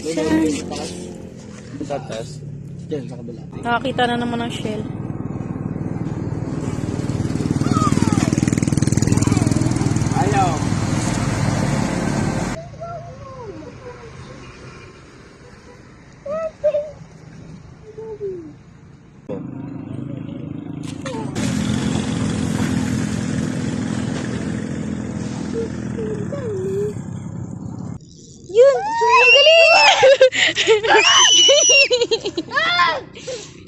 Sa taas. Diyan, sa kabila. Nakakita na naman ng shell. Ayaw. Yun! Ang galing!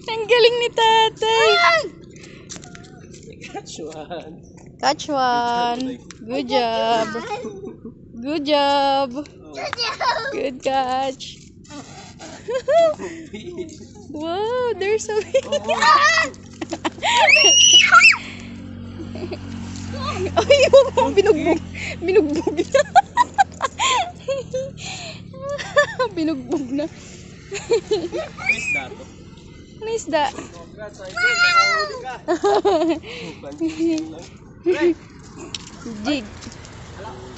Ang galing ni tatay. Catch one. Catch one. Good job. Good job. Good catch. Wow, they're so big. Ay, yung binugbog. Binugbog na. Binugbog na. Nice na to. Ano isda? Congrats, Idol. Nakahuli ka. Pansin lang. Jig.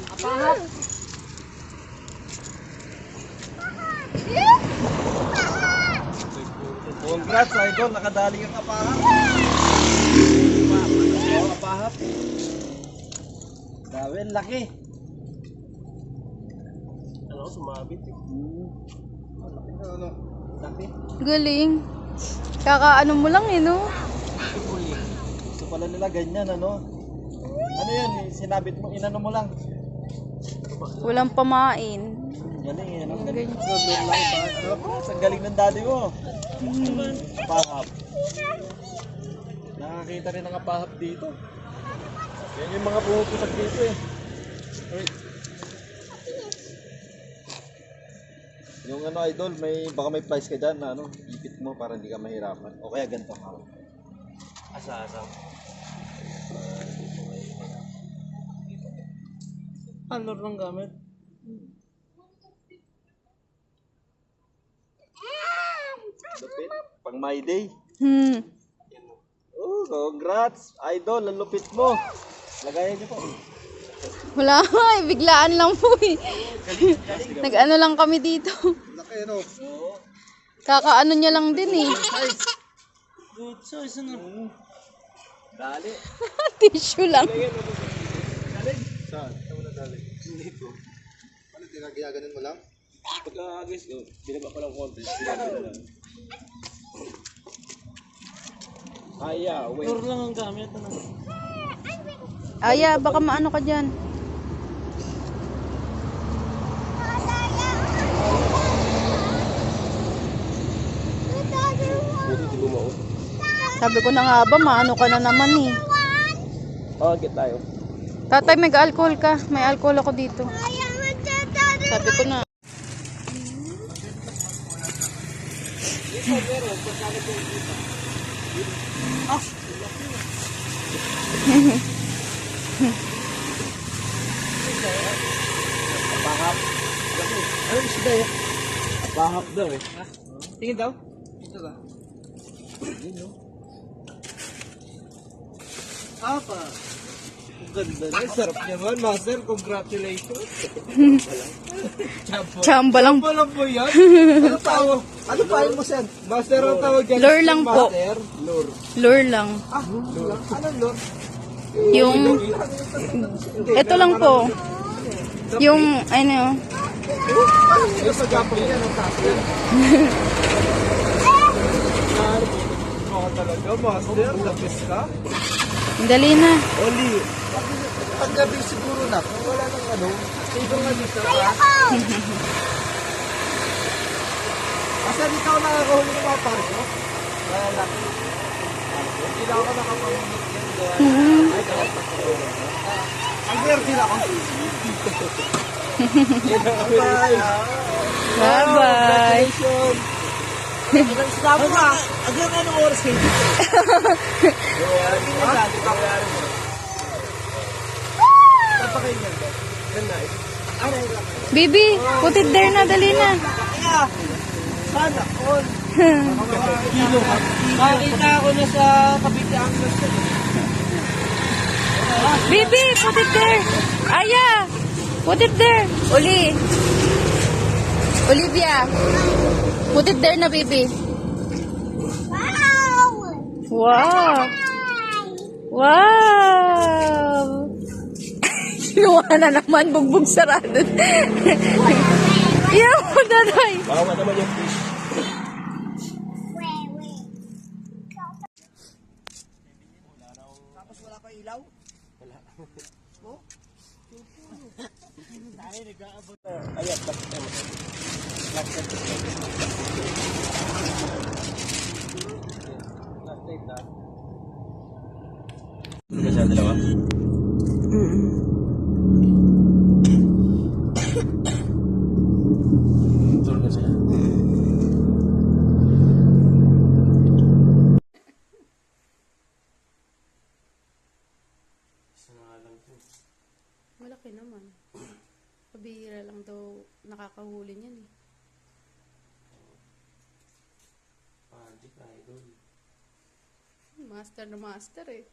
Apahap. Congrats, Idol. Nakadali kang apahap. Apahap. Dawin, laki. Ano, sumabit eh. Laki na, ano? Laki. Galing. Kakaano mo lang eh, no? Gusto pala nila ganyan, ano? Ano yan, sinabit mo, inano mo lang. Walang pamain. Galing eh, ano? Galing. Ang galing ng daddy mo. Apahap. Nakakita rin ng apahap dito. Yan yung mga pumupusag dito eh. Yung ano, Idol, baka may price ka dyan na ano, ipit mo para hindi ka mahirapan. O kaya ganito ka. Asa-asa. Ano lang gamit? Lupit. Pang my day. Oh, congrats. Idol, ang lupit mo. Lagayan niyo po. Wala nga eh, biglaan lang po eh. Nag-ano lang kami dito. Laki, ano? Kakaano niya lang din eh. Good size, ano? Dali. Tissue lang. Dali. Saan? Saan mo na dali? Dito. Ano, ginaganin mo lang? Pagka, guys, binaba ko lang konti. Binaba lang. Aya, wait. Lure lang ang gamit, ano? Aya, baka maano ka dyan. Sabi ko na nga ba, maano ka na naman eh. Okay tayo. Tatay, may alcohol ka. May alcohol ako dito. Sabi ko na. Apahap. Ano yung sida eh? Apahap daw eh. Tingin daw? Ito ba? Yun no? Apa? Ang ganda na. Sarap naman, Master. Congratulations. Chamba lang. Chamba lang po yan. Ano tawag? Ano pa mo, sir? Master ang tawag yan. Lure lang po. Master. Lure. Lure lang. Ah, lure. Anong lure? Yung, ito lang po. Yung, ano, Yung sa Japon yan, ang tasin. Mga talaga, Master. Lapis ka. dali na. Oli. Paggabi siguro na. Kung wala nang ano, siguro nga dito ka. Asan ikaw nakakahuli ng mga parko? Kaya laki. Hindi na ako nakapamumit yan. Ay, kaya ang verde na ako. Bye. Bye-bye. Stop ka. Hanggang anong oras kayo dito? Saan pa kayo nyo? Bibi, put it there na, dali na. Sana all. Nakita ako na sa Cavite Anglers. Bibi, put it there. Aya, put it there. Uli. Olivia, put it there na, baby. Wow! Wow! Kinuha na naman, bugbog sarado. Iyaw mo, Daday. Bawa naman yung fish. Tapos wala pa ilaw? Wala. Oh? Tayo nag-aabot. Ayan, bakit naman? Last night na. Ano ka siya, dalawa? Tulog ka siya. Malaki naman. Pabihira lang daw nakakahuli niyan eh. Magic idol. Master na master eh.